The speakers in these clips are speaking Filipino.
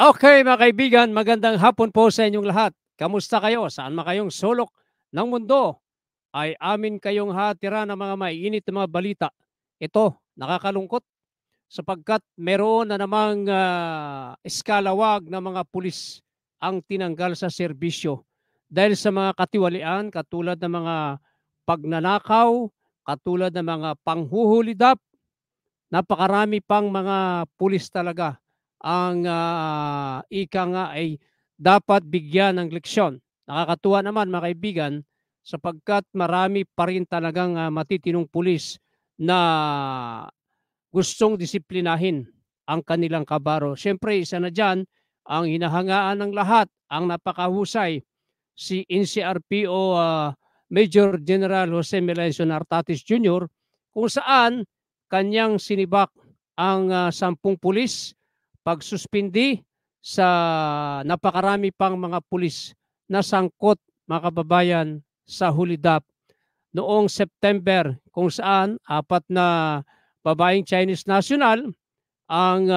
Okay mga kaibigan, magandang hapon po sa inyong lahat. Kamusta kayo? Saan man kayong sulok ng mundo ay amin kayong hatira ng mga maiinit na mga balita. Ito, nakakalungkot sapagkat meron na namang eskalawag na mga pulis ang tinanggal sa serbisyo dahil sa mga katiwalian katulad ng mga pagnanakaw, katulad ng mga panghuhulidap. Napakarami pang mga pulis talaga ang, ika nga ay dapat bigyan ng leksyon. Nakakatuwa naman mga kaibigan sapagkat marami pa rin talagang, matitinong pulis na gustong disiplinahin ang kanilang kabaro. Siyempre isa na diyan ang hinahangaan ng lahat, ang napakahusay, si NCRPO, Major General Jose Melencio Nartates Jr., kung saan kanyang sinibak ang 10 pulis, pagsuspindi sa napakarami pang mga pulis na sangkot, mga kababayan, sa hulidap noong September, kung saan apat na babaeng Chinese national ang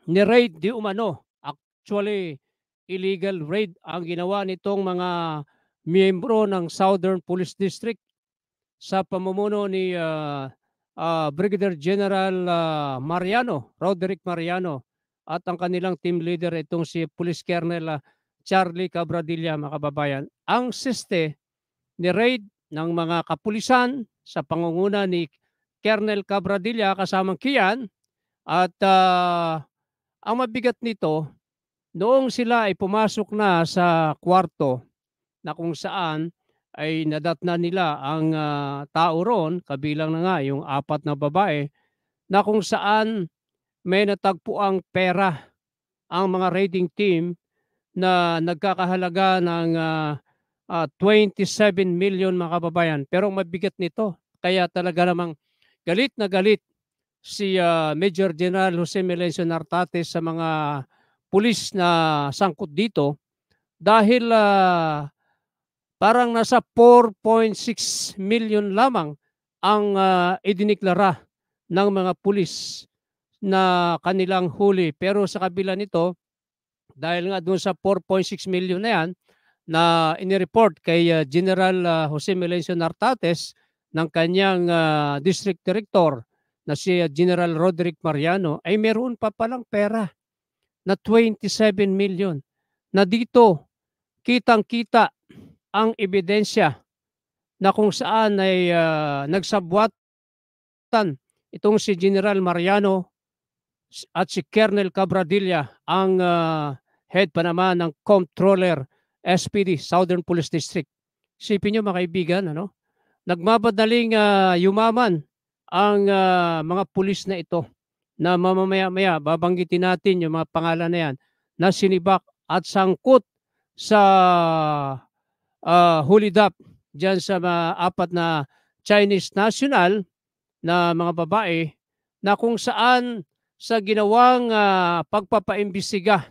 ni-raid di umano. Actually, illegal raid ang ginawa nitong mga miyembro ng Southern Police District sa pamumuno ni Brigadier General Roderick Mariano, at ang kanilang team leader itong si Police Colonel Charlie Cabradilla, mga kababayan. Ang siste ni raid ng mga kapulisan sa pangunguna ni Colonel Cabradilla kasamang Kian, at ang mabigat nito, noong sila ay pumasok na sa kwarto na kung saan ay nadatnan nila ang tao roon, kabilang na nga yung apat na babae, na kung saan may natagpuang pera ang mga raiding team na nagkakahalaga ng 27 million, mga kababayan. Pero ang mabigat nito, kaya talaga namang galit na galit si Major General Jose Melencio Nartates sa mga pulis na sangkot dito dahil parang nasa 4.6 million lamang ang idiniklara ng mga pulis na kanilang huli. Pero sa kabila nito, dahil nga doon sa 4.6 million na yan na inireport kay General Jose Melencio Nartates ng kanyang district director na si General Roderick Mariano, ay meron pa palang pera na 27 million na dito kitang-kita ang ebidensya na kung saan ay nagsabwatan itong si General Mariano at si Colonel Cabradilla, ang head pa naman ng Comptroller SPD, Southern Police District. Isipin nyo mga kaibigan, ano? Nagmamadaling yumaman ang mga pulis na ito na mamamaya-maya babanggitin natin yung mga pangalan na yan na sinibak at sangkot sa hulidap dyan sa mga apat na Chinese national na mga babae, na kung saan sa ginawang pagpapaimbestiga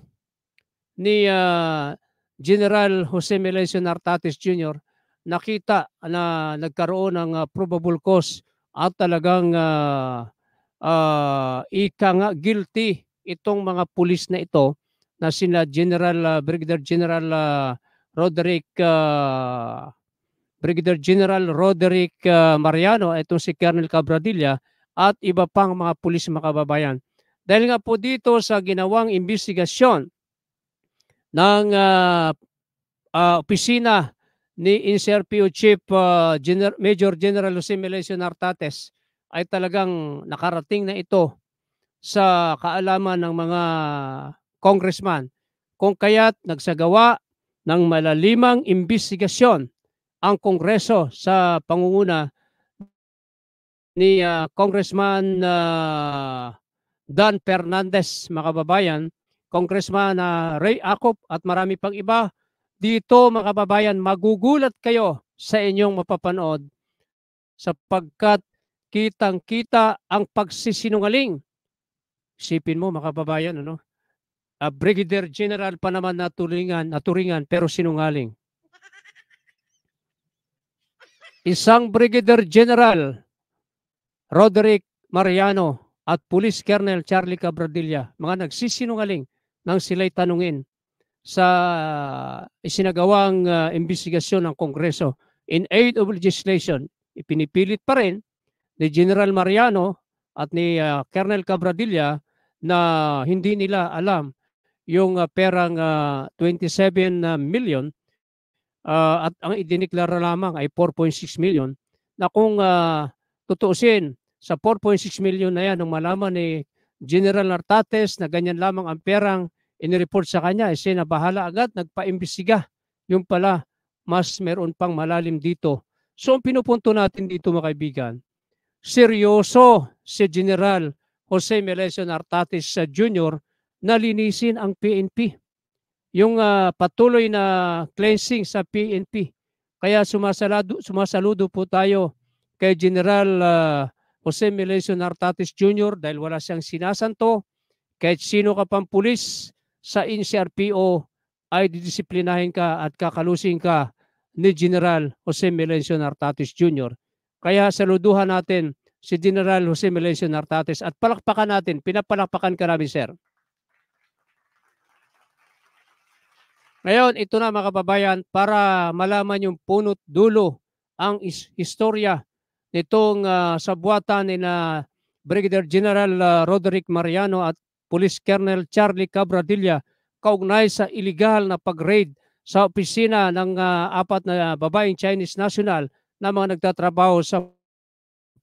ni General Jose Melencio Nartates Jr., nakita na nagkaroon ng probable cause at talagang ika nga guilty itong mga pulis na ito na sina Brigadier General Roderick Mariano, itong si Colonel Cabradilla, at iba pang mga pulis, mga kababayan. Dahil nga po dito sa ginawang investigasyon ng opisina ni NCRPO Chief Major General Jose Melencio Nartates, ay talagang nakarating na ito sa kaalaman ng mga congressman, kung kaya't nagsagawa ng malalimang investigasyon ang Kongreso sa pangunguna ni Congressman Dan Fernandez, mga kababayan, Congressman Ray Acop, at marami pang iba. Dito mga kababayan, magugulat kayo sa inyong mapapanood sapagkat kitang-kita ang pagsisinungaling. Isipin mo mga kababayan, ano? Brigadier General pa naman naturingan pero sinungaling. Isang Brigadier General Roderick Mariano at Police Colonel Charlie Cabradilla, mga nagsisinungaling nang sila'y tanungin sa isinagawang investigasyon ng Kongreso in aid of legislation. Ipinipilit pa rin ni General Mariano at ni Colonel Cabradilla na hindi nila alam yung perang 27 million at ang idineklara lamang ay 4.6 million na kung tutuusin sa 4.6 million na yan, nung malaman ni General Nartates na ganyan lamang ang perang inireport sa kanya, siya na bahala agad, nagpa-imbestiga. Yung pala, mas meron pang malalim dito. So ang pinupunto natin dito mga kaibigan, seryoso si General Jose Melesio Nartates Jr. na linisin ang PNP. Yung patuloy na cleansing sa PNP. Kaya sumasaludo po tayo kay General Jose Melesio Nartates Jr. dahil wala siyang sinasanto. Kahit sino ka pang pulis sa NCRPO ay didisiplinahin ka at kakalusin ka ni General Jose Melesio Nartates Jr. Kaya saluduhan natin si General Jose Melesio Nartates at palakpakan natin, pinapalakpakan ka namin, sir. Ngayon, ito na mga kababayan, para malaman yung punot dulo ang istorya nitong sabuatan ni na Brigadier General Roderick Mariano at Police Colonel Charlie Cabradilla kaugnay sa illegal na pag-raid sa opisina ng 4 na babaeng Chinese national na mga nagtatrabaho sa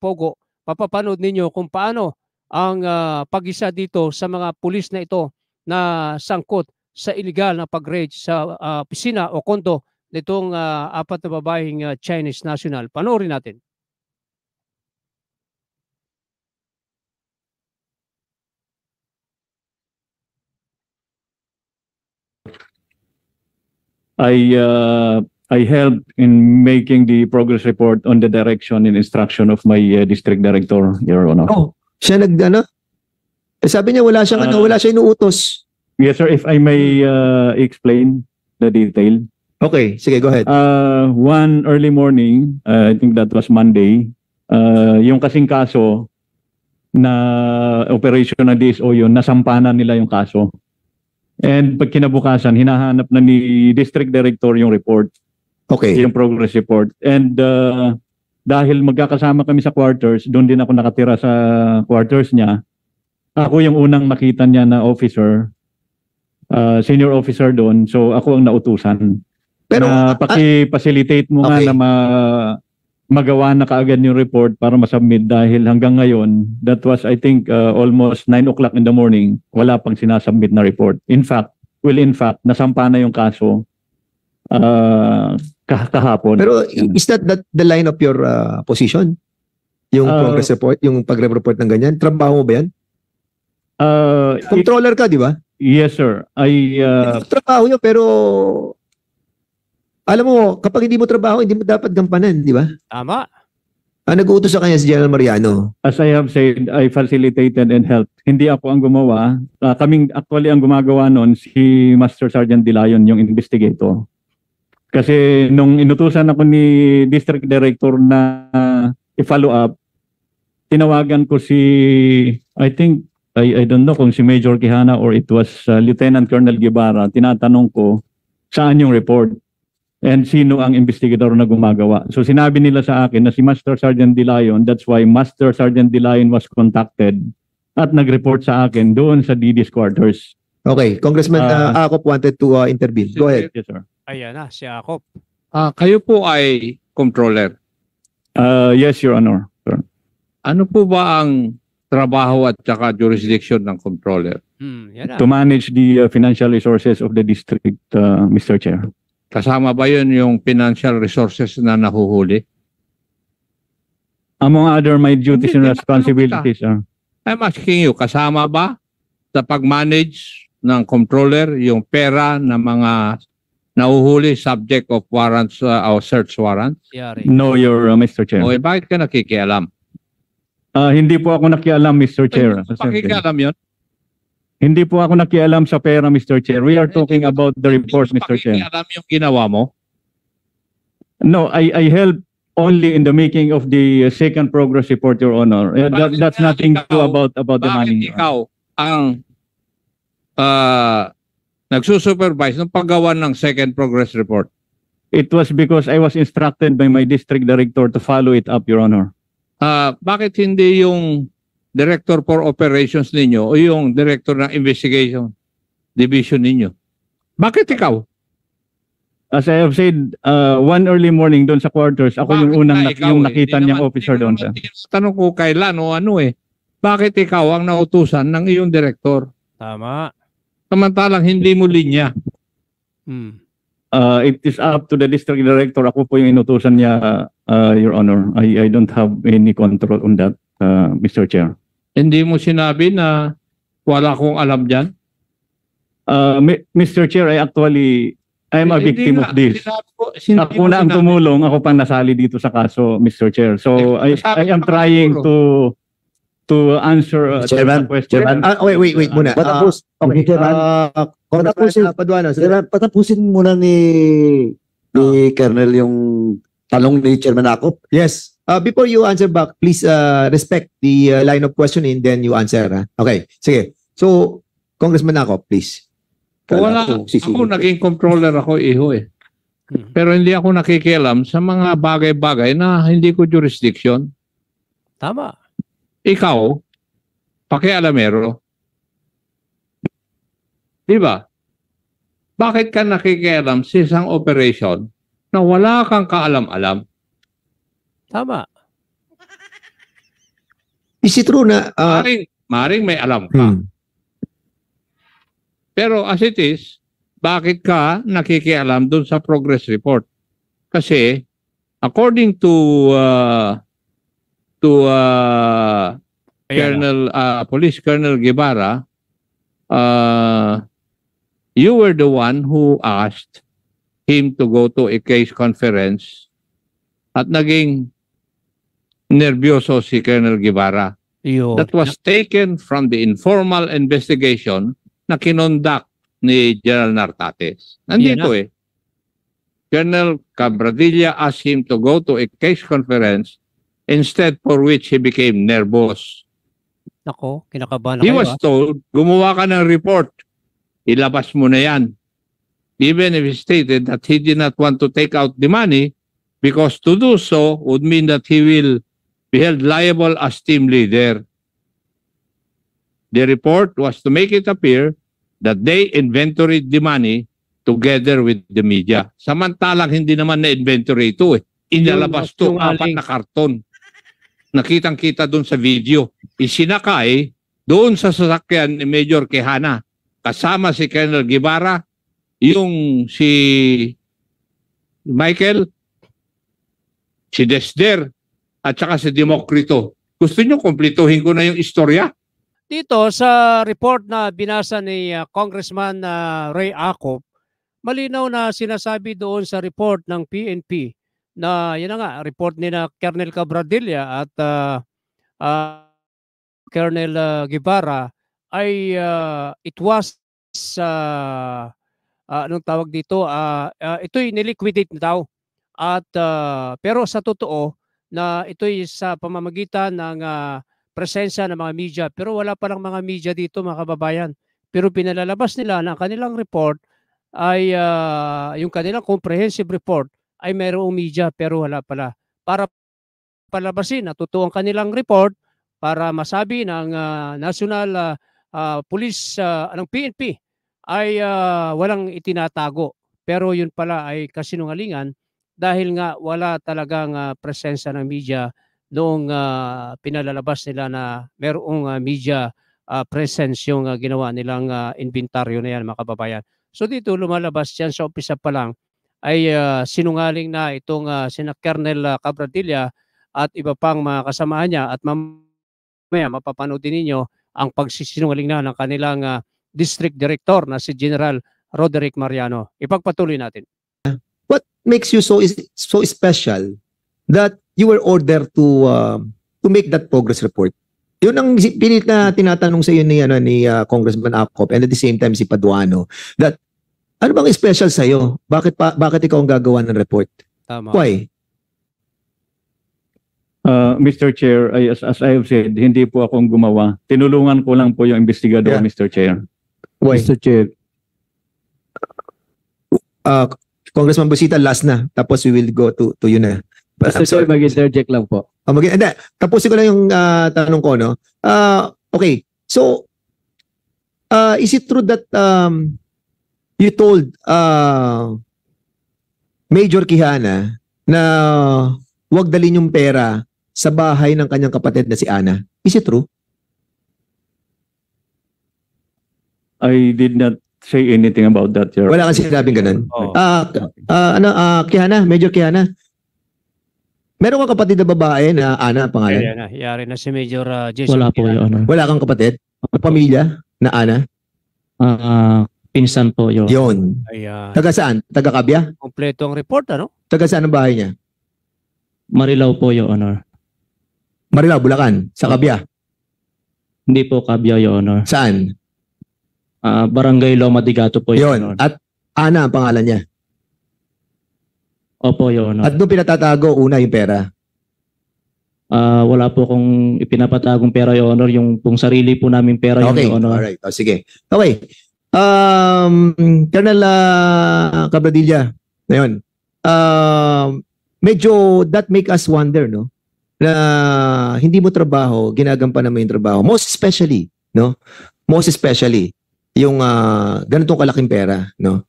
Pogo. Papapanood ninyo kung paano ang pag-isa dito sa mga pulis na ito na sangkot sa illegal na pag-raid sa opisina o kondo nitong 4 na babaeng Chinese national. Panoorin natin. I helped in making the progress report on the direction and instruction of my district director, Your Honor. Oh, siya nag-ano? Sabi niya wala siyang wala siya inuutos. Yes, sir. If I may explain the detail. Okay, sige, go ahead. One early morning, I think that was Monday, yung kasing kaso na operation ng DSO yun, nasampanan nila yung kaso. And pag kinabukasan, hinahanap na ni District Director yung report. Okay. Yung progress report. And dahil magkakasama kami sa quarters, doon din ako nakatira sa quarters niya. Ako yung unang nakita niya na officer, senior officer doon. So ako ang nautusan. Pero paki-facilitate mo nga na magawa na kaagad yung report para masubmit dahil hanggang ngayon, that was I think almost 9 o'clock in the morning, wala pang sinasubmit na report. In fact, nasampa na yung kaso kahapon. Pero is that the line of your position? Yung progress report, yung pag-report ng ganyan? Trabaho mo ba yan? Controller ka, di ba? Yes, sir. Trabaho nyo, pero alam mo, kapag hindi mo trabaho, hindi mo dapat gampanan, di ba? Tama. Nag-uutos sa kanya si General Mariano. As I have said, I facilitated and helped. Hindi ako ang gumawa. Actually, ang gumagawa noon, si Master Sergeant Dilayon, yung investigator. Kasi nung inutusan ako ni District Director na i-follow up, tinawagan ko si, I think, I don't know kung si Major Quijana or it was Lieutenant Colonel Guevara. Tinatanong ko, saan yung report? And sino ang investigador na gumagawa. So sinabi nila sa akin na si Master Sergeant Dilayon, that's why Master Sergeant Dilayon was contacted at nag-report sa akin doon sa DD's quarters. Okay, Congressman Acop wanted to intervene. Go ahead. Yes, sir. Ayan na, si Acop. Kayo po ay controller. Yes, Your Honor. Sir. Ano po ba ang trabaho at saka jurisdiction ng controller? Yan na. To manage the financial resources of the district, Mr. Chair. Kasama ba yun yung financial resources na nahuhuli? Among other my duties and Hindi, responsibilities. I'm asking you, kasama ba sa pag-manage ng controller yung pera ng mga nahuhuli subject of warrants or search warrants? Yari. No, Your Mr. Chair. O bakit ka nakikialam? Hindi po ako nakialam, Mr. Chair. Pakikialam yun? Hindi po ako nakialam sa pera, Mr. Chair. We are talking about the report, Mr. Chair. Pakikialam yung ginawa mo? No, I helped only in the making of the second progress report, Your Honor. That's nothing to about the money. Bakit ikaw ang nagsusupervise ng paggawa ng second progress report? It was because I was instructed by my district director to follow it up, Your Honor. Bakit hindi yung director for operations ninyo o yung director ng investigation division ninyo? Bakit ikaw? As I have said, one early morning doon sa quarters, ako yung Bakit unang nga ikaw yung eh? nakita Di niyang naman- officer di doon, naman sir. Tanong ko kailan o ano eh. Bakit ikaw ang nautusan ng iyong director? Tama. Samantalang hindi mo linya. Hmm. It is up to the district director. Ako po yung inutusan niya, Your Honor. I don't have any control on that, Mr. Chair. Hindi mo sinabi na wala akong alam dyan? Mr. Chair, I'm a Hindi victim nga. of this. Hindi Ako mo na ang sinabi. tumulong, ako pang nasali dito sa kaso, Mr. Chair. So I am trying to answer Chairman, the question. Chairman. Wait muna. Patapos. Okay. Chairman. Patapusin. Paduano. Chairman, patapusin muna ni Colonel yung tanong ni Chairman Akop. Yes. Before you answer back, please respect the line of questioning, then you answer. Ha? Okay. Sige. So, Congressman ako, please. Wala. Kala ko sisingit. Ako naging controller ako, iho eh. Pero hindi ako nakikialam sa mga bagay-bagay na hindi ko jurisdiction. Tama. Ikaw, pakialamero. Di ba? Bakit ka nakikialam sa isang operation na wala kang kaalam-alam? Tama. Is it true na... Maring may alam ka. Pero as it is, bakit ka nakikialam dun sa progress report? Kasi according to Police Colonel Guevara, you were the one who asked him to go to a case conference at naging nervyoso si Colonel Guevara. Yun. That was taken from the informal investigation na kinonduct ni General Nartates. Nandito eh. Colonel Cabradilla asked him to go to a case conference instead for which he became nervous. Nako, kinakabahan na He kayo. was told, gumawa ka ng report. Ilabas mo na yan. Even if he stated that he did not want to take out the money because to do so would mean that he will be held liable as team leader. The report was to make it appear that they inventoried the money together with the media. Samantalang hindi naman na-inventory ito eh. Inalabas to, Yung 4 na karton. Nakitang-kita doon sa video. Isinakay doon sa sasakyan ni Major Quijana. Kasama si Colonel Guevara, yung si Michael, si Desder, at saka si Demokrito. Gusto nyo kumplituhin ko na yung istorya? Dito sa report na binasa ni Congressman Ray Acop, malinaw na sinasabi doon sa report ng PNP na yun na nga, report ni na Colonel Cabradilla at Colonel Guevara ay it was anong tawag dito, ito'y niliquidate na daw at pero sa totoo na ito'y sa pamamagitan ng presensya ng mga media, pero wala pa lang mga media dito mga kababayan. Pero pinalalabas nila na kanilang report ay yung kanilang comprehensive report ay mayroong media pero wala pala. Para palabasin na totoo ang kanilang report para masabi ng National Police ng PNP ay walang itinatago. Pero yun pala ay kasinungalingan dahil nga wala talagang presensya ng media noong pinalalabas nila na mayroong media presence yung ginawa nilang inventaryo na yan mga kababayan. So dito lumalabas yan sa umpisa pa lang ay sinungaling na itong sina Colonel Cabradilla at iba pang mga kasamahan niya at mamaya mapapanood din ninyo ang pagsisinungaling na ng kanilang district director na si General Roderick Mariano. Ipagpatuloy natin. What makes you so special that you were ordered to make that progress report? Yun ang pilit na tinatanong sa iyo ni Congressman Acop and at the same time si Paduano, that ano bang special sa iyo? Bakit ikaw ang gagawa ng report? Tama. Why? Mr. Chair, as I have said, hindi po akong gumawa. Tinulungan ko lang po yung investigador, Yeah. Mr. Chair. Why? Mr. Chair, Congressman Busita, last na. Tapos we will go to you na. Basta sir, mag-interject lang po. Hindi, tapusin ko lang yung tanong ko, no? Okay, so, is it true that you told Major Quijana na huwag dalhin yung pera sa bahay ng kanyang kapatid na si Ana? Is it true? I did not say anything about that, Your Wala kang sinabing ganun. Oh. Quijana, Major Quijana, meron kang kapatid na babae na Ana ang pangalan? Yari na si Major Jason. Wala po, Your Honor. Wala kang kapatid? Pamilya na Ana? Pinsan po, Your Honor. Yun. Ayan. Taga saan? Taga Kabya? Kompleto ang report, ano? Taga saan ang bahay niya? Marilao po, Your Honor. Marilao, Bulacan. Sa Kabya. Hindi po Kabya, Your Honor. Saan? Barangay Loma de Gato po, Your Yun. Honor. At Ana ang pangalan niya. Opo, Your Honor. At doon pinatatago una yung pera. Wala po kung ipinapatagong pera, Your Honor. Yung pong sarili po namin pera, Okay. Your Honor. Alright. Sige. Okay. Colonel Cabradilla. Ngayon. Medyo that make us wonder, no? Na hindi mo trabaho, ginagampanan mo yung trabaho. Most especially, no? Most especially, yung ganitong kalaking pera, no?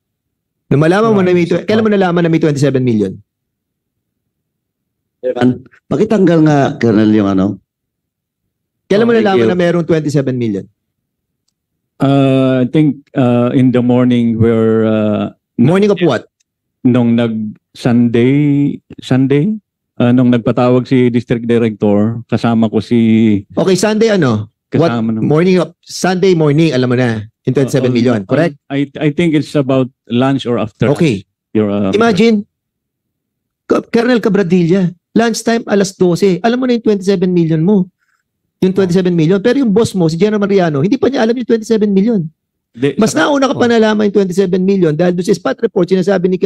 Nung malaman mo na may, kailan mo nalaman na may 27 million? Pakitanggal nga, Colonel, yung ano. Kailan mo Thank nalaman you. na mayroong 27 million? I think in the morning where Morning of what? nung Sunday, nung nagpatawag si District Director, kasama ko si Okay, Sunday ano? What kasama ng morning of Sunday morning, alam mo na, yung 27 million, correct? I think it's about lunch or after. Okay. Your, Imagine, Colonel Cabradilla, lunchtime alas 12. Alam mo na yung 27 million mo. Yung 27 million. Pero yung boss mo, si Jenna Mariano, hindi pa niya alam yung 27 million. Mas nauna ka pa nalaman yung 27 million dahil doon sa spot report, sinasabi ni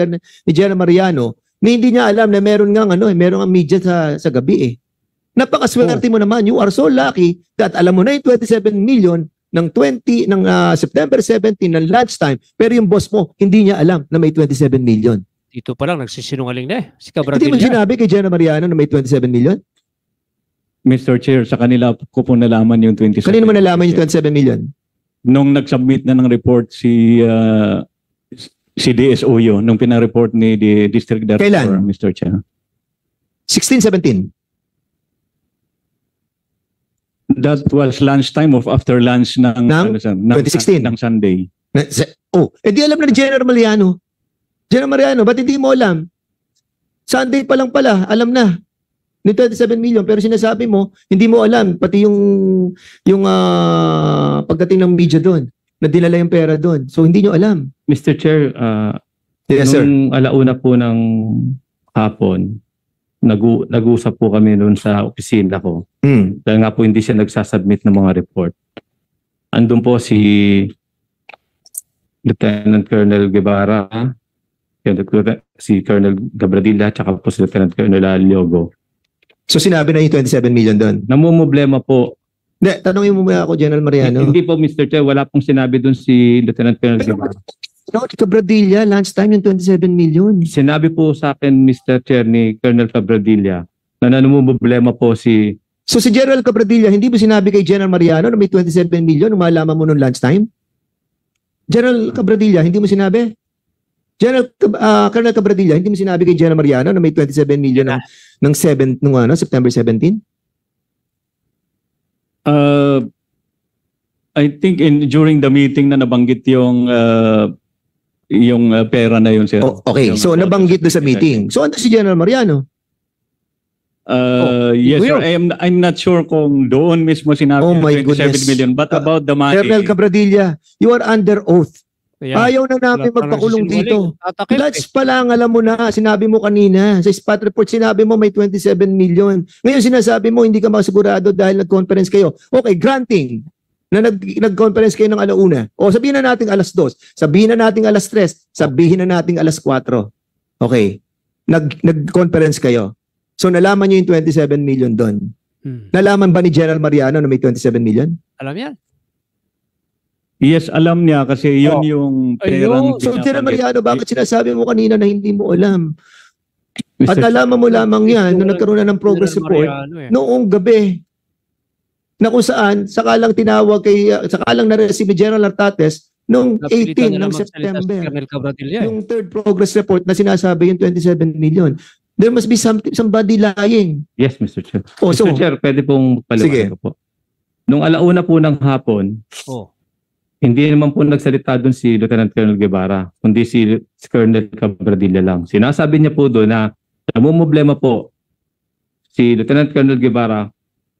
Jenna Mariano na hindi niya alam na meron nga meron nga media sa gabi eh. Napakaswerte mo naman. You are so lucky that alam mo na yung 27 million ng September 17 ng lunchtime, pero yung boss mo, hindi niya alam na may 27 million. Dito pa lang, nagsisinungaling na eh. Si Hindi mo Cabradilla. sinabi kay Jenna Mariano na may 27 million? Mr. Chair, sa kanila ko po nalaman yung 27. Kanino mo nalaman yung 27 million? Nung nag-submit na ng report si DSO yun, nung pinareport ni District Director, Kailan? Mr. Chair. 16, 17? That was lunchtime of after lunch ng 2016? ng Sunday. Di alam na ni Jenna Mariano. Jenna Mariano, ba't hindi mo alam? Sunday pa lang pala, alam na. Ni 27 million, pero sinasabi mo, hindi mo alam, pati yung pagdating ng media doon, na dinala yung pera doon. So, hindi nyo alam. Mr. Chair, Yes, sir. nung alauna po ng hapon, nag-usap po kami noon sa opisina ko. Hmm. Dahil nga po hindi siya nagsasubmit ng mga report. Andun po si Lieutenant Colonel Guevara, si Colonel Gabradilla, tsaka po si Lieutenant Colonel Aliogo. So, sinabi na yung 27 million doon. Namumblema po. Hindi, tanongin mo muna ako, General Mariano. Hindi po, Mr. Chair, wala pong sinabi doon si Lieutenant Colonel Guevara. No, Cabradilla, lunchtime yung 27 million. Sinabi po sa akin, Mr. Chair, ni Colonel Cabradilla, na namumblema po si... So, si General Cabradilla, hindi mo sinabi kay General Mariano na may 27 million nung malaman mo nung lunchtime? General Cabradilla, hindi mo sinabi? Colonel Cabradilla, hindi mo sinabi kay Jenna Mariano na may 27 million ng September 17? I think during the meeting na nabanggit yung pera na yun, sir. Oh, okay, Yung so nabanggit doon sa meeting. So, ano si General Mariano? Yes, sir. Will. I'm not sure kung doon mismo sinabi Oh yung my 27 goodness. million, but about the money. Colonel Cabradilla, you are under oath. Kaya, Ayaw na namin wala pa magpakulong nagsisinungaling. dito. Tatakip eh. Lunch pa lang, alam mo na, sinabi mo kanina. Sa spot report, sinabi mo may 27 million. Ngayon sinasabi mo, hindi ka makasigurado dahil nag-conference kayo. Okay, granting na nag-conference kayo ng alauna. O sabihin na natin alas 2, sabihin na natin alas 3, sabihin na natin alas 4. Okay, nag-conference kayo. So nalaman nyo yung 27 million doon. Nalaman ba ni General Mariano na may 27 million? Alam yan. Yes, alam niya kasi yun Oh. yung Ayun. perang So, General binabanggit. Mariano, bakit sinasabi mo kanina na hindi mo alam? At Mr. nalaman mo lamang yan nung nagkaroon na ng progress General report Mariano, eh. noong gabi na kung saan sakalang tinawag sakalang na-receive ni General Artates noong Napilitan 18 niya ng na magsalita si September. Colonel Cabradilla, eh. Yung third progress report na sinasabi yung 27 million. There must be somebody lying. Yes, Mr. Chair. Oh, so, Mr. Chair, pwede pong Sige. paliwanag ko po. Nung alauna po ng hapon, Oh. hindi naman po nagsalita doon si Lieutenant Colonel Guevara, kundi si Colonel Cabradilla lang. Sinasabi niya po doon na namumblema po si Lieutenant Colonel Guevara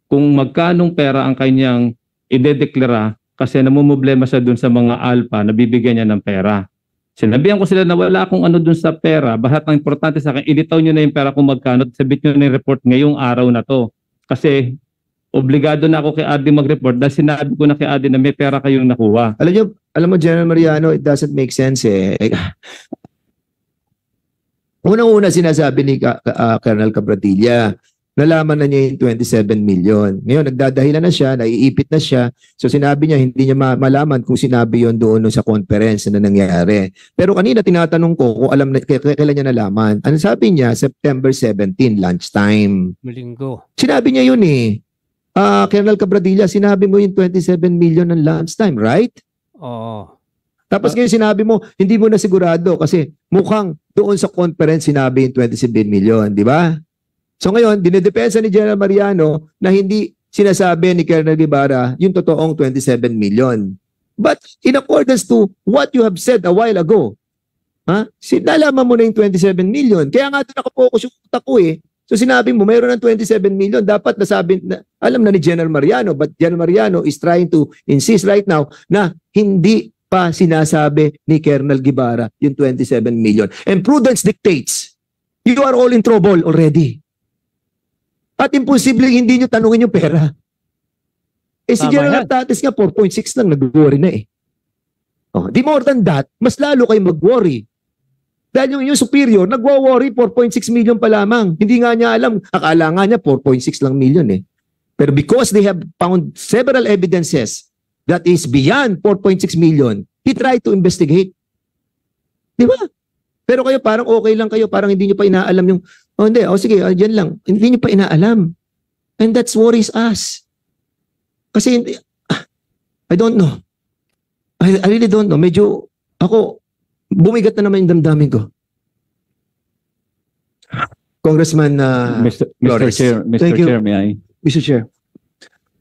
kung magkanong pera ang kanyang idedeklara kasi namumblema siya doon sa mga alpha na bibigyan niya ng pera. Sinabihan ko sila na wala akong ano doon sa pera. Bahat ang importante sa akin, ilitaw niyo na yung pera kung magkano at sabit niyo na yung report ngayong araw na to. Kasi obligado na ako kay Adi mag-report dahil sinabi ko na kay Adi na may pera kayong nakuha. alam mo, General Mariano, it doesn't make sense eh. Unang-una sinasabi ni Colonel Cabradilla, nalaman na niya yung 27 million. Ngayon, nagdadahilan na siya, naiipit na siya. So sinabi niya, hindi niya malaman kung sinabi yon doon sa conference na nangyari. Pero kanina tinatanong ko kung alam na, kailan niya nalaman. Ano sabi niya? September 17, lunchtime. Malinggo. Sinabi niya yun eh. Colonel Cabradilla, sinabi mo yung 27 million ng lunchtime, right? Oo. Tapos ngayon sinabi mo, hindi mo na sigurado kasi mukhang doon sa conference sinabi yung 27 million, di ba? So ngayon, dinidepensa ni General Mariano na hindi sinasabi ni Colonel Guevara yung totoong 27 million. But in accordance to what you have said a while ago, nalaman mo na yung 27 million. Kaya nga doon nakapokus yung utak ko eh. So sinabi mo, mayroon ng 27 million. Dapat nasabi, alam na ni General Mariano, but General Mariano is trying to insist right now na hindi pa sinasabi ni Colonel Guevara yung 27 million. And prudence dictates, you are all in trouble already. At imposible hindi nyo tanungin yung pera. Eh si Tama General yan. Artates nga 4.6 lang nag-worry na eh. Oh, di more than that, mas lalo kayo mag-worry. Dahil yung superior, nagwo-worry 4.6 million pa lamang. Hindi nga niya alam, akala nga niya 4.6 lang million eh. Pero because they have found several evidences that is beyond 4.6 million, he tried to investigate. Di ba? Pero kayo parang okay lang kayo, parang hindi nyo pa inaalam yung, hindi, sige, dyan lang. Hindi nyo pa inaalam. And that worries us. Kasi, I don't know. I really don't know. Medyo, ako, bumigat na naman yung damdamin ko. Congressman Mr. Flores. Chair, Mr. Thank you. Chair, may I? Mr. Chair.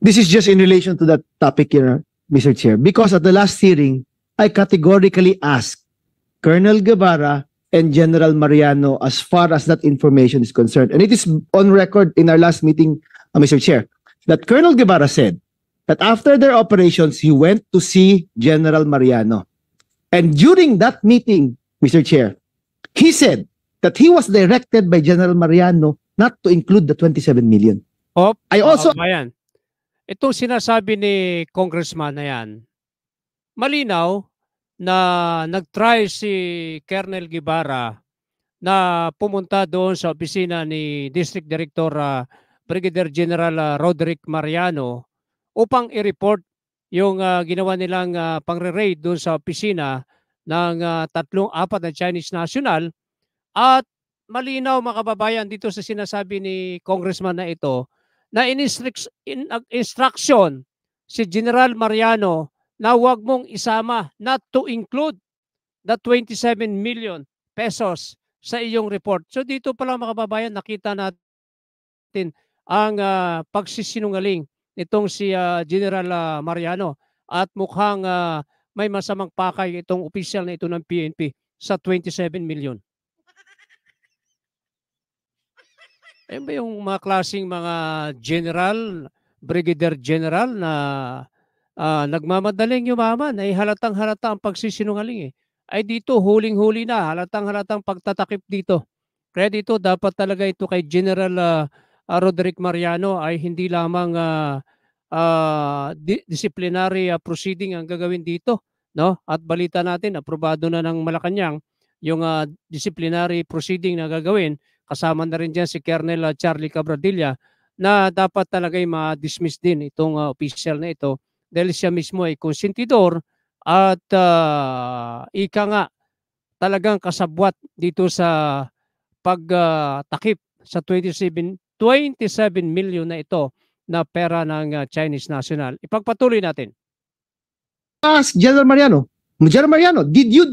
This is just in relation to that topic here, Mr. Chair. Because at the last hearing, I categorically asked Colonel Guevara and General Mariano as far as that information is concerned. And it is on record in our last meeting, Mr. Chair, that Colonel Guevara said that after their operations, he went to see General Mariano. And during that meeting, Mr. Chair, he said that he was directed by General Mariano not to include the 27 million. Hop. I also Ayan. Ito sinasabi ni Congressman na yan, malinaw na nag-try si Colonel Guevara na pumunta doon sa opisina ni District Director Brigadier General Roderick Mariano upang i-report yung ginawa nilang pangre-raid doon sa opisina ng 3-4 na Chinese national. At malinaw mga kababayan dito sa sinasabi ni Congressman na ito na instruction si General Mariano na huwag mong isama, not to include the 27 million pesos sa iyong report. So dito pala mga kababayan, nakita natin ang pagsisinungaling nitong si General Mariano at mukhang may masamang pakay itong opisyal na ito ng PNP sa 27 million. Ayun ba yung mga klaseng mga general, brigadier general na nagmamadaling yumaman ay halatang-halata ang pagsisinungaling eh. Ay dito, huling-huli na, halatang-halatang pagtatakip dito. Kaya dito, dapat talaga ito kay General Roderick Mariano ay hindi lamang disciplinary proceeding ang gagawin dito. No? At balita natin, aprobado na ng Malacanang yung disciplinary proceeding na gagawin. Kasama na rin dyan si Colonel Charlie Cabradilla na dapat talaga ma-dismiss din itong official na ito dahil siya mismo ay konsentidor at ika nga talagang kasabwat dito sa pagtakip sa 27 million na ito na pera ng Chinese national. Ipagpatuloy natin. Ask General Mariano. General Mariano, did you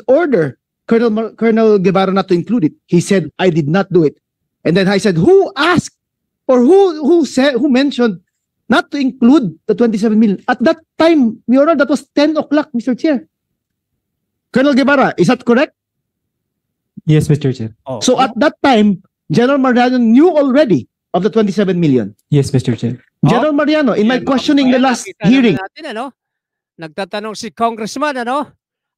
order Colonel Guevara not to include it? He said, I did not do it. And then I said, who asked or who mentioned not to include the 27 million? At that time, Your Honor, that was 10 o'clock, Mr. Chair. Colonel Guevara, is that correct? Yes, Mr. Chair. Oh, So at that time, General Mariano knew already of the 27 million. Yes, Mr. Chair. General Mariano, in my Ayan, mga questioning the kababayan, last nakita naman hearing, natin, nagtatanong si Congressman,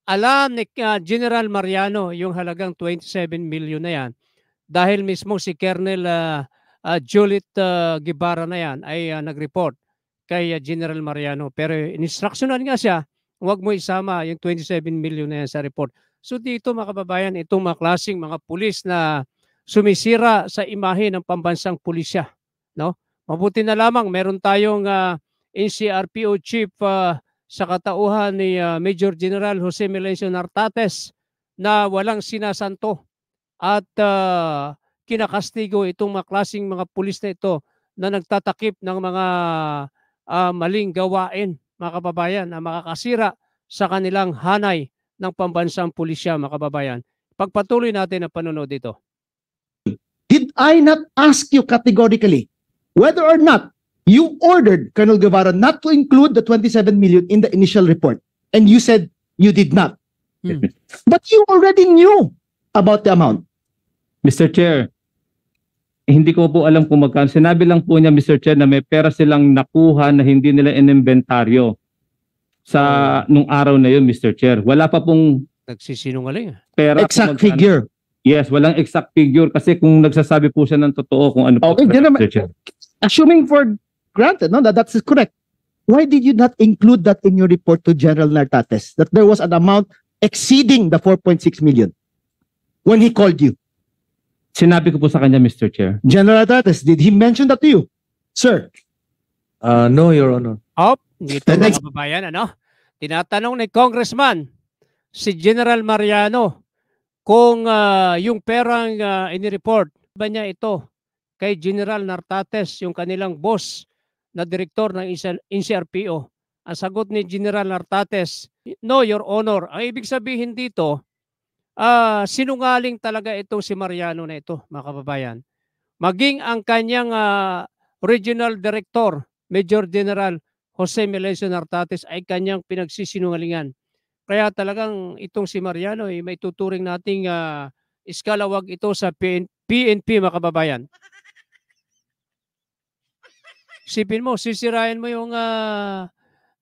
alam ni General Mariano yung halagang 27 million na yan dahil mismo si Colonel Juliet Guevara na yan ay nag-report kay General Mariano. Pero in-instructionan nga siya, huwag mo isama yung 27 million na yan sa report. So dito mga kababayan, itong mga klaseng mga pulis na sumisira sa imahe ng pambansang pulisya. No? Mabuti na lamang meron tayong NCRPO Chief sa katauhan ni Major General Jose Melencio Nartates na walang sinasanto at kinakastigo itong mga klaseng mga pulis na ito na nagtatakip ng mga maling gawain, mga kababayan, na makakasira sa kanilang hanay ng pambansang pulisya, mga kababayan. Pagpatuloy natin ang panonood dito. did I not ask you categorically whether or not you ordered Colonel Guevara not to include the 27 million in the initial report? And you said you did not. But you already knew about the amount. Mr. Chair, hindi ko po alam kung magkano. Sinabi lang po niya, Mr. Chair, na may pera silang nakuha na hindi nila ininventaryo sa nung araw na yun, Mr. Chair. Wala pa pong Nagsisinungaling. pera. Exact kung magkano. figure. Yes, walang exact figure kasi kung nagsasabi po siya ng totoo kung ano po. Okay, then, Mr. Chair. Assuming for granted, no, that that's correct. Why did you not include that in your report to General Nartates, that there was an amount exceeding the 4.6 million when he called you? Sinabi ko po sa kanya, Mr. Chair. General Nartates, did he mention that to you? Sir, No, Your Honor. Dito The mga next- kababayan, tinatanong ni Congressman si General Mariano kung yung perang inireport ba niya ito kay General Nartates, yung kanilang boss na direktor ng NCRPO. Ang sagot ni General Nartates, no, Your Honor. Ang ibig sabihin dito, sinungaling talaga itong si Mariano na ito, mga kababayan. Maging ang kanyang regional director, Major General Jose Melencio Nartates, ay kanyang pinagsisinungalingan. Kaya talagang itong si Mariano ay may tuturing nating iskalawag ito sa PNP, mga kababayan. Sipin mo, sisirain mo yung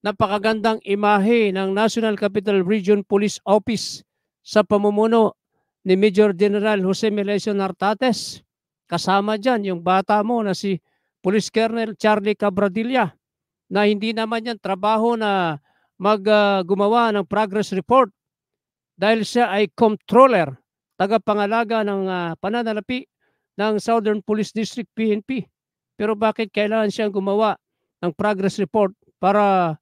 napakagandang imahe ng National Capital Region Police Office sa pamumuno ni Major General Jose Melencio Nartates. Kasama dyan yung bata mo na si Police Colonel Charlie Cabradilla na hindi naman yan trabaho na gumawa ng progress report dahil siya ay controller, tagapangalaga ng pananalapi ng Southern Police District PNP. Pero bakit kailangan siyang gumawa ng progress report para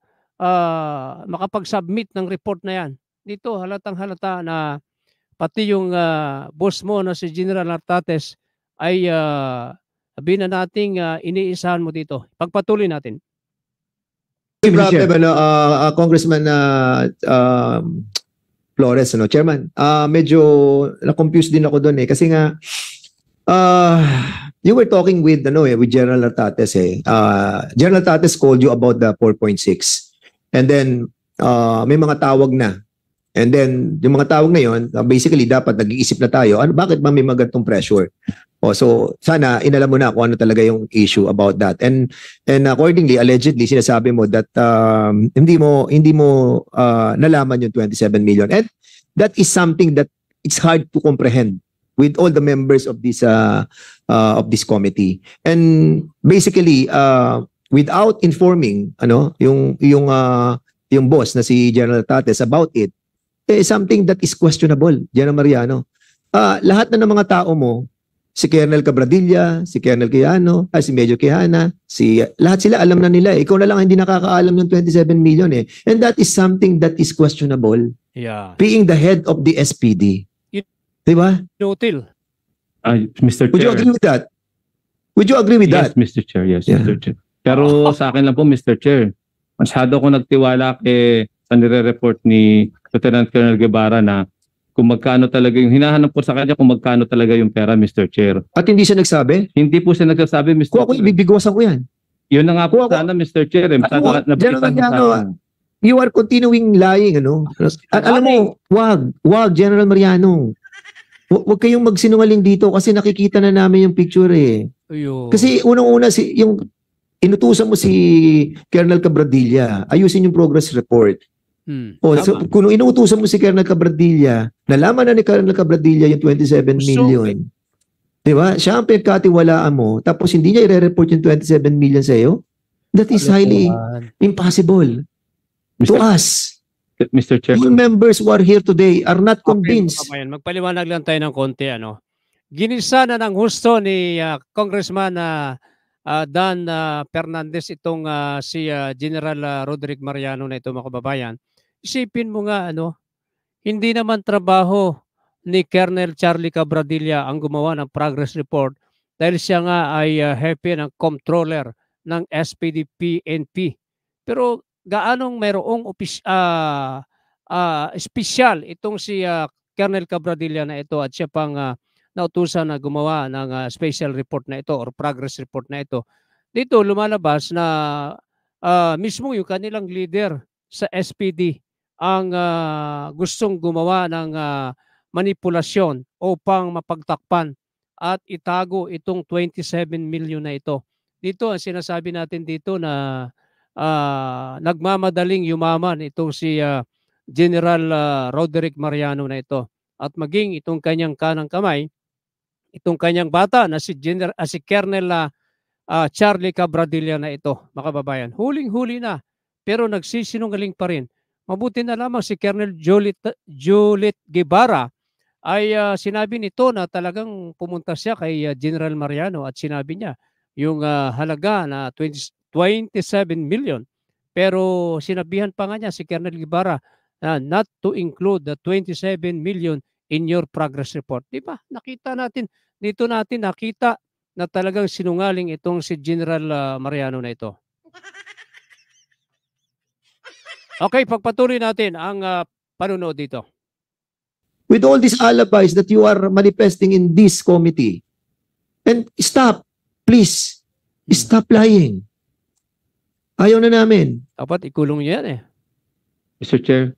makapag-submit ng report na yan? Dito halatang halata na pati yung boss mo na si General Nartates ay sabihin na nating iniisahan mo dito. Pagpatuloy natin. May problem, Congressman Flores, Chairman. Medyo na-confused din ako doon kasi nga you were talking with General Nartates General Nartates called you about the 4.6 and then may mga tawag na. And then yung mga tawag na yon, basically dapat nag-iisip na tayo, bakit ba may magantong pressure? So sana inalam mo na kung ano talaga yung issue about that. And accordingly, allegedly sinasabi mo that hindi mo nalaman yung 27 million. And that is something that it's hard to comprehend with all the members of this committee. And basically without informing yung boss na si General Nartates about it, something that is questionable, General Mariano. Lahat na ng mga tao mo si Colonel Cabradilla, si Colonel Quijano, si Major Quijana, lahat sila alam na nila. Ikaw na lang hindi nakakaalam ng 27 million eh. And that is something that is questionable. Yeah. Being the head of the SPD. Diba? Inutil. Mr. Would you Chair. agree with that? Would you agree with Yes, that? Mr. Chair. Yes, Yeah. Mr. Chair. Pero sa akin lang po, Mr. Chair, masyado ko nagtiwala sa nire-report ni Lieutenant Colonel Guevara na kung magkano talaga yung hinahanap po sa kanya kung magkano talaga yung pera, Mr. Chair. At hindi siya nagsabi? Hindi po siya nagsasabi, Mr. Kung ako Chair. ibibigwasan ko yan. Yun na nga po Kung ako- sana, Mr. Chair. General Mariano, you are continuing lying, ano? Alam mo, wag, General Mariano. Wag kayong magsinungaling dito kasi nakikita na namin yung picture eh. Ayun. Kasi unang-una, yung inutusan mo si Colonel Cabradilla, ayusin yung progress report. O, so, Tama. kung inuutusan mo si Colonel Cabradilla, nalaman na ni Colonel Cabradilla yung 27 million. Di ba? Siya ang pagkatiwalaan mo, tapos hindi niya i-report yung 27 million sa iyo. That is highly impossible to us. Mr. Chair. All members who are here today are not convinced. Okay, magpaliwanag lang tayo ng konti. Ginisa na ng husto ni Congressman Dan Fernandez itong si General Roderick Mariano na ito, mga kababayan. Isipin mo nga, hindi naman trabaho ni Colonel Charlie Cabradilla ang gumawa ng progress report dahil siya nga ay hepe ng comptroller ng SPD-PNP. Pero gaanong mayroong espesyal itong si Colonel Cabradilla na ito at siya pang nautusan na gumawa ng special report na ito or progress report na ito. Dito lumalabas na mismo yung kanilang leader sa SPD ang gustong gumawa ng manipulasyon upang mapagtakpan at itago itong 27 million na ito. Dito ang sinasabi natin dito na nagmamadaling yumaman itong si General Roderick Mariano na ito. At maging itong kanyang kanang kamay, itong kanyang bata na si Colonel Charlie Cabradilla na ito, mga kababayan. Huling-huli na, pero nagsisinungaling pa rin. Mabuti na lamang si Colonel Juliet Guevara ay sinabi nito na talagang pumunta siya kay General Mariano at sinabi niya yung halaga na 27 million. Pero sinabihan pa nga niya si Colonel Guevara na not to include the 27 million in your progress report. Di ba? Nakita natin, dito natin nakita na talagang sinungaling itong si General Mariano na ito. Okay, pagpatuloy natin ang panunood dito. With all these alibis that you are manifesting in this committee. And stop, please. Stop lying. Ayaw na namin. Dapat ikulong niya yan eh. Mr. Chair,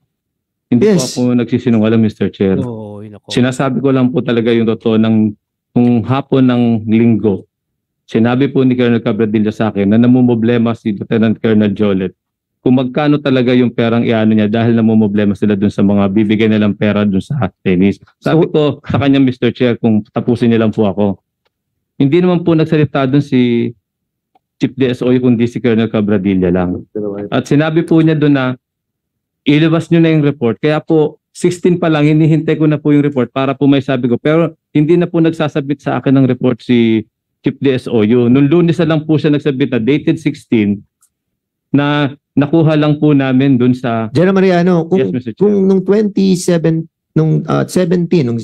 hindi po Yes. ako nagsisinungaling, Mr. Chair. Oh, nako. Sinasabi ko lang po talaga yung totoo nung hapon ng linggo. Sinabi po ni Colonel Cabradilla sa akin na namumblema si Lieutenant Colonel Jolet kung magkano talaga yung perang iano niya dahil namumblema sila dun sa mga bibigay nilang pera dun sa tennis. Sabi ko sa kanya, Mr. Chair, kung tapusin niya lang po ako. Hindi naman po nagsalita dun si Chief DSOE kundi si Colonel Cabradilla lang. At sinabi po niya dun na ilabas nyo na yung report. Kaya po 16 pa lang, hinihintay ko na po yung report para po may sabi ko. Pero hindi na po nagsasabit sa akin ng report si Chief DSOU. Noong Lunes na lang po siya nagsabit na dated 16 na nakuha lang po namin dun sa... General Mariano, Yes, Mr. Chair. kung nung 17, nung 17, nung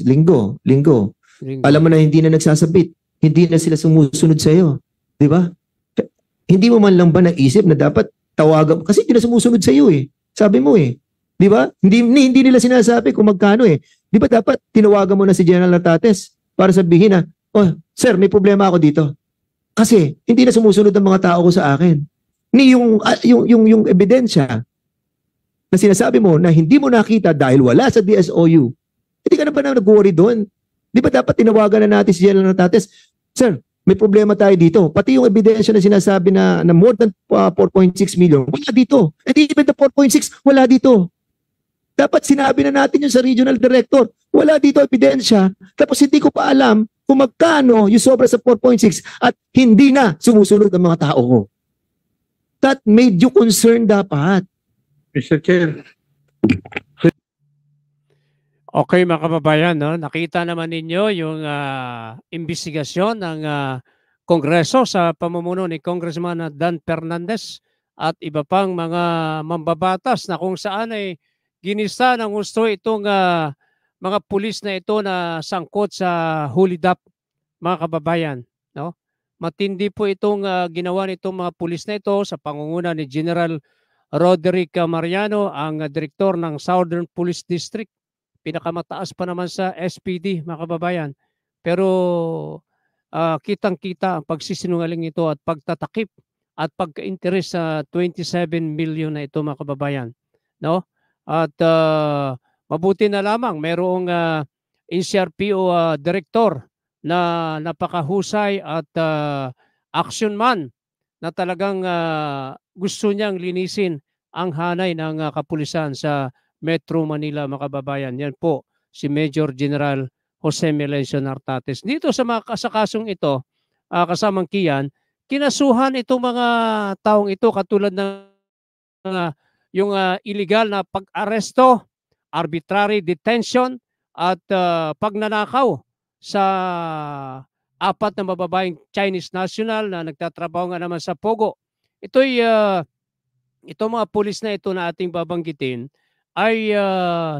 linggo, alam mo na hindi na nagsasabit. Hindi na sila sumusunod sa iyo. Di ba? Hindi mo man lang ba naisip na dapat tawagan? Kasi hindi na sumusunod sa iyo eh. Sabi mo eh. Di ba? Hindi nila sinasabi kung magkano eh. Di ba dapat tinawagan mo na si General Natates para sabihin na, oh, sir, may problema ako dito. Kasi hindi na sumusunod ang mga tao ko sa akin. Yung ebidensya na sinasabi mo na hindi mo nakita dahil wala sa DSOU, hindi ka na ba nag-worry doon? Di ba dapat tinawagan na natin si General Natates, sir, may problema tayo dito. Pati yung ebidensya na sinasabi na more than 4.6 million, wala dito. And even the 4.6, wala dito. Dapat sinabi na natin yun sa regional director. Wala dito ebidensya. Tapos hindi ko pa alam kung magkano yung sobra sa 4.6 at hindi na sumusunod ang mga tao ko. That made you concerned dapat. Mr. Chair. Okay mga kababayan, no? Nakita naman ninyo yung investigasyon ng Kongreso sa pamumuno ni Congressman Dan Fernandez at iba pang mga mambabatas na kung saan ay ginisa ng gusto itong mga pulis na ito na sangkot sa hulidap, mga kababayan. No? Matindi po itong ginawa nitong mga pulis na ito sa pangunguna ni General Roderick Mariano, ang direktor ng Southern Police District. Pinakamataas pa naman sa SPD, mga kababayan. Pero kitang-kita ang pagsisinungaling ito at pagtatakip at pagka-interest sa 27 million na ito, mga kababayan. No? At mabuti na lamang mayroong NCRPO director na napakahusay at action man na talagang gusto niyang linisin ang hanay ng kapulisan sa Metro Manila, mga kababayan. Yan po si Major General Jose Melencio Nartates. Dito sa kasong ito, kasamang Kian, kinasuhan itong mga taong ito katulad ng yung illegal na pag-aresto, arbitrary detention at pagnanakaw sa 4 na babaeng Chinese national na nagtatrabaho nga naman sa Pogo. Ito'y itong mga pulis na ito na ating babanggitin ay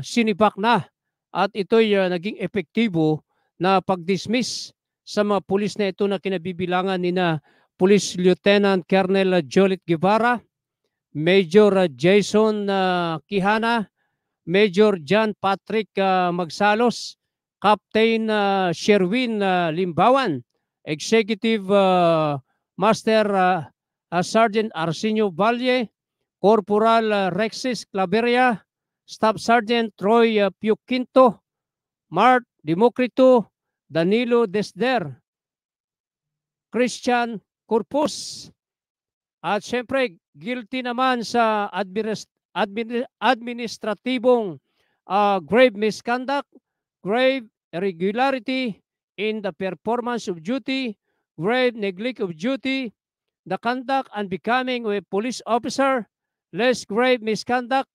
sinibak na at ito'y naging epektibo na pag-dismiss sa mga pulis na ito na kinabibilangan ni na Police Lieutenant Colonel Jolit Guevara, Major Jason Quijana, Major John Patrick Magsalos, Captain Sherwin Limbawan, Executive Master Sergeant Arsenio Valle, Corporal Rexis Claveria, Staff Sergeant Troy Piuquinto, Mart Democrito, Danilo Desder, Christian Corpus. At syempre, guilty naman sa administratibong grave misconduct, grave irregularity in the performance of duty, grave neglect of duty, the conduct and becoming a police officer, less grave misconduct,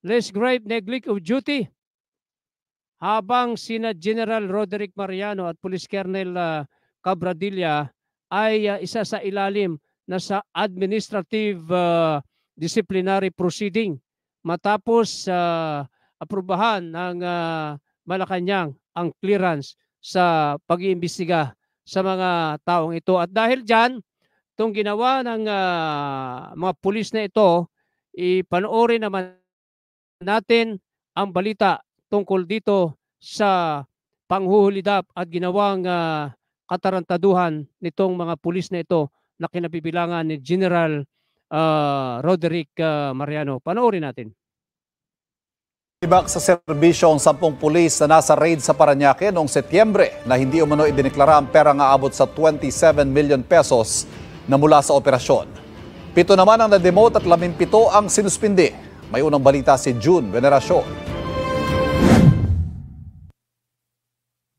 less grave neglect of duty. Habang sina General Roderick Mariano at Police Colonel Cabradilla ay isa sa ilalim na sa administrative disciplinary proceeding matapos aprubahan ng Malacanang ang clearance sa pag-iimbestiga sa mga taong ito. At dahil dyan, itong ginawa ng mga pulis na ito, ipanoorin naman natin ang balita tungkol dito sa panghuhulidap at ginawang katarantaduhan nitong mga pulis na ito na kinabibilangan ni General Roderick Mariano. Panoorin natin. Ibak sa serbisyo ang 10 pulis na nasa raid sa Parañaque noong Setyembre na hindi umano idineklara ang pera nga abot sa 27 million pesos na mula sa operasyon. 7 naman ang na-demote at 17 ang sinuspindi. May unang balita si June Veneracion.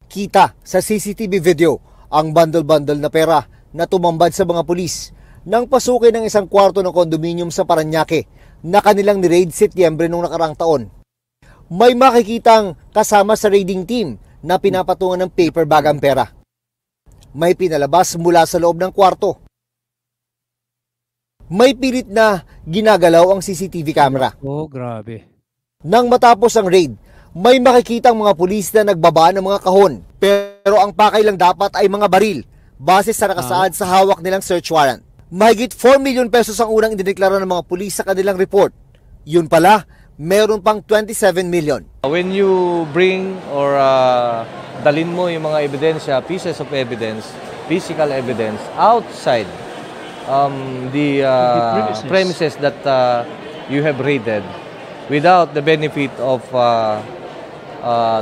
Kita sa CCTV video ang bundle-bundle na pera na tumambad sa mga pulis nang pasukin ng isang kwarto ng kondominium sa Parañaque na kanilang ni-raid Setyembre noong nakarang taon. May makikitang kasama sa raiding team na pinapatungan ng paper bag ang pera. May pinalabas mula sa loob ng kwarto. May pilit na ginagalaw ang CCTV camera. Oh, grabe. Nang matapos ang raid, may makikitang mga pulis na nagbaba ng mga kahon. Pero ang pakay lang dapat ay mga baril, base sa nakasaad sa hawak nilang search warrant. Mahigit 4 million pesos ang unang idineklara ng mga pulis sa kanilang report. Yun pala, meron pang 27 million. When you bring or dalin mo yung mga ebidensya, pieces of evidence, physical evidence, outside the premises that you have raided without the benefit of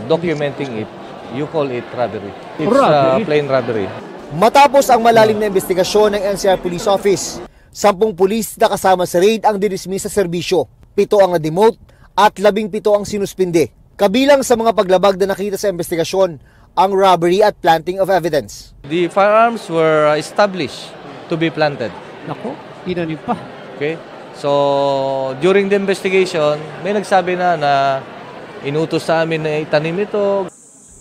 documenting it, you call it robbery. It's plain robbery. Matapos ang malalim na investigasyon ng NCR Police Office, 10 pulis na kasama sa raid ang dinismiss sa serbisyo, 7 ang na-demote at 17 ang sinuspinde. Kabilang sa mga paglabag na nakita sa investigasyon, ang robbery at planting of evidence. The firearms were established to be planted. Nako, tinanim pa. Okay? So, during the investigation, may nagsabi na inutos sa amin na itanim ito.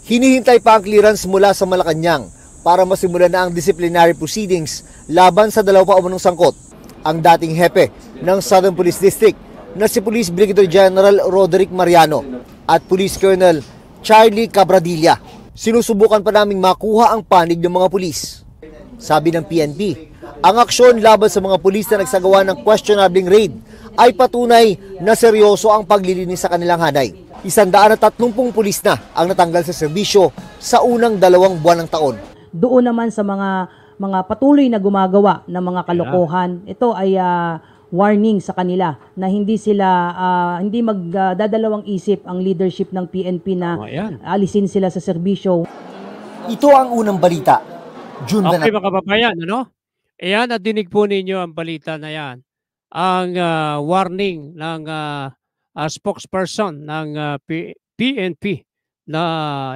Hinihintay pa ang clearance mula sa Malacanang para masimulan na ang disciplinary proceedings laban sa dalawa pa umunong sangkot. Ang dating hepe ng Southern Police District na si Police Brigadier General Roderick Mariano at Police Colonel Charlie Cabradilla. Sinusubukan pa naming makuha ang panig ng mga pulis. Sabi ng PNP, ang aksyon laban sa mga pulis na nagsagawa ng questionable raid ay patunay na seryoso ang paglilinis sa kanilang hanay. 130 pulis na ang natanggal sa serbisyo sa unang 2 buwan ng taon. Doon naman sa mga patuloy na gumagawa ng mga kalokohan, ito ay warning sa kanila na hindi magdadalawang isip ang leadership ng PNP na alisin sila sa serbisyo. Ito ang unang balita. June Okay mga kababayan, ano? Ayan, nadinig po ninyo ang balita na yan. Ang warning ng spokesperson ng PNP na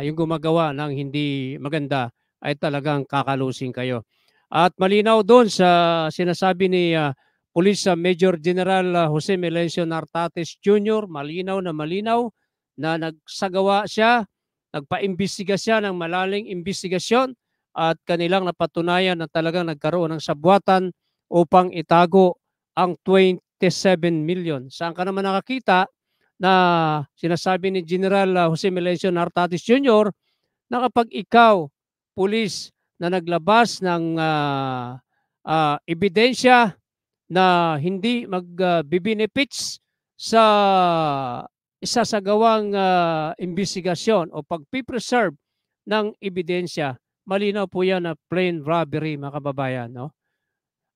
yung gumagawa ng hindi maganda ay talagang kakalusing kayo. At malinaw doon sa sinasabi ni Police Major General Jose Melencio Nartates Jr., malinaw na nagsagawa siya, nagpaimbestiga siya ng malaling investigasyon at kanilang napatunayan na talagang nagkaroon ng sabwatan upang itago ang 27 million. Saan ka naman nakakita na sinasabi ni General Jose Melencio Nartates Jr. na kapag ikaw, pulis, na naglabas ng ebidensya na hindi magbibenefits sa isasagawang investigasyon o pagpipreserve ng ebidensya, malinaw po yan na plain robbery, mga kababayan. No?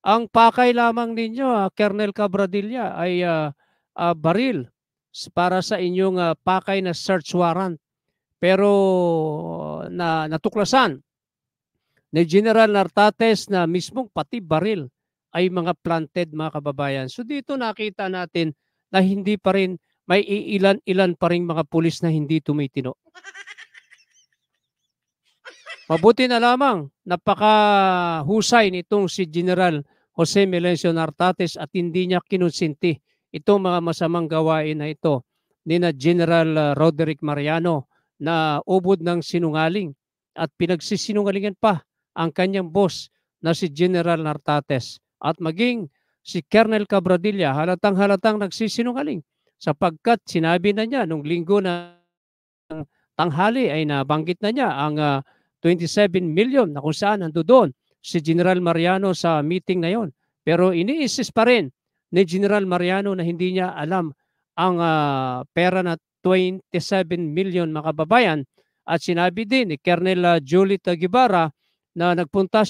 Ang pakay lamang ninyo, Colonel Cabradilla, ay baril para sa inyong pakay na search warrant. Pero natuklasan ni General Nartates na mismong pati baril ay mga planted, mga kababayan. So dito nakita natin na hindi pa rin, may ilan pa rin mga pulis na hindi tumitino. Mabuti na lamang, napakahusay nitong si General Jose Melencio Nartates at hindi niya kinonsinti itong mga masamang gawain na ito ni na General Roderick Mariano na ubod ng sinungaling at pinagsisinungalingan pa ang kanyang boss na si General Nartates at maging si Colonel Cabradilla halatang nagsisinungaling sapagkat sinabi na niya nung linggo na tanghali ay nabanggit na niya ang 27 million na kung saan nandoon si General Mariano sa meeting na yon. Pero iniinsist pa rin ni General Mariano na hindi niya alam ang pera na 27 million, mga kababayan. At sinabi din ni Colonel Juliet Guevara na nagpunta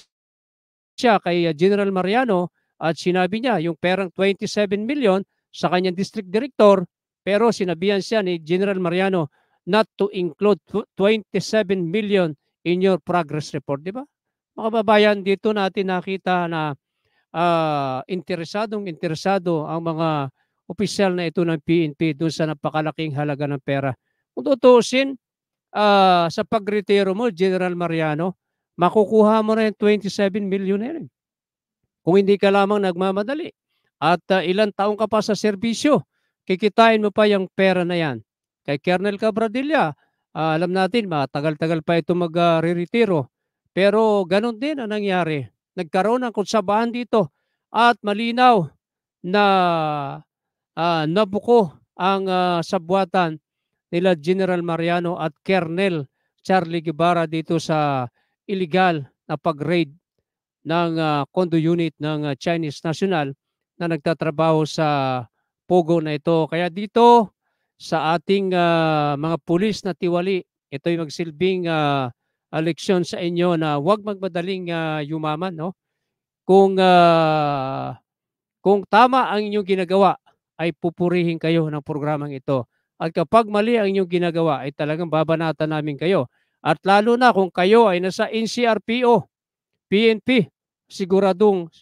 siya kay General Mariano at sinabi niya yung perang 27 million sa kanyang district director, pero sinabihan siya ni General Mariano not to include 27 million in your progress report, di ba? Mga kababayan, dito natin nakita na interesado ang mga opisyal na ito ng PNP doon sa napakalaking halaga ng pera. Kung tutusin, sa pagretiro mo, General Mariano, makukuha mo na yung 27 million na yun. Kung hindi ka lamang nagmamadali at ilang taong ka pa sa serbisyo, kikitain mo pa yung pera na yan. Kay Colonel Cabradilla, alam natin, matagal-tagal pa ito mag-retiro. Pero ganun din ang nangyari. Nagkaroon ng konsabahan dito at malinaw na nabuko ang sabwatan nila General Mariano at Colonel Charlie Guevara dito sa illegal na pag-raid ng condo unit ng Chinese National na nagtatrabaho sa Pogo na ito. Kaya dito sa ating mga pulis na tiwali, ito'y magsilbing leksyon sa inyo na huwag magmadaling yumaman. No? Kung tama ang inyong ginagawa, ay pupurihin kayo ng programang ito. At kapag mali ang inyong ginagawa, ay talagang babanatan namin kayo. At lalo na kung kayo ay nasa NCRPO, PNP, siguradong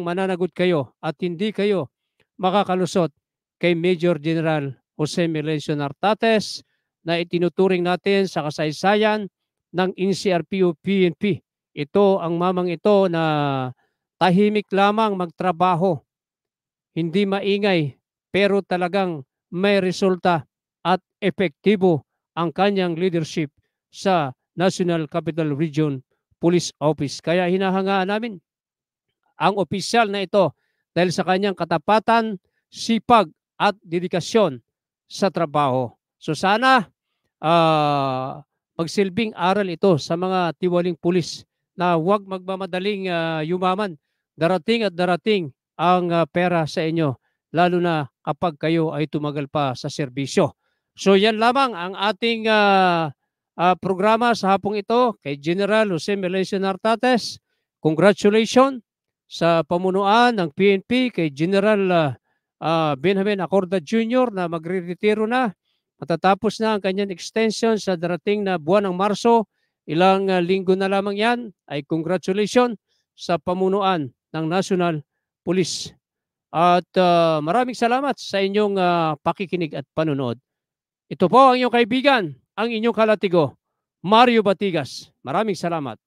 mananagot kayo at hindi kayo makakalusot kay Major General Jose Melencio Nartates na itinuturing natin sa kasaysayan ng NCRPO PNP. Ito ang mamang ito na tahimik lamang magtrabaho, hindi maingay, pero talagang may resulta at epektibo ang kanyang leadership sa National Capital Region Police Office. Kaya hinahangaan namin ang opisyal na ito dahil sa kanyang katapatan, sipag at dedikasyon sa trabaho. So sana magsilbing aral ito sa mga tiwaling pulis na huwag magmamadaling yumaman. Darating at darating ang pera sa inyo, lalo na kapag kayo ay tumagal pa sa serbisyo. So yan lamang ang ating programa sa hapong ito kay General Jose Melesio Nartates. Congratulations sa pamunuan ng PNP kay General Benjamin Acorda Jr. na magre-retiro na. Matatapos na ang kanyang extension sa darating na buwan ng Marso. Ilang linggo na lamang yan. Ay congratulations sa pamunuan ng National Police. At maraming salamat sa inyong pakikinig at panonood. Ito po ang inyong kaibigan, ang inyong kalatigo, Mario Batigas. Maraming salamat.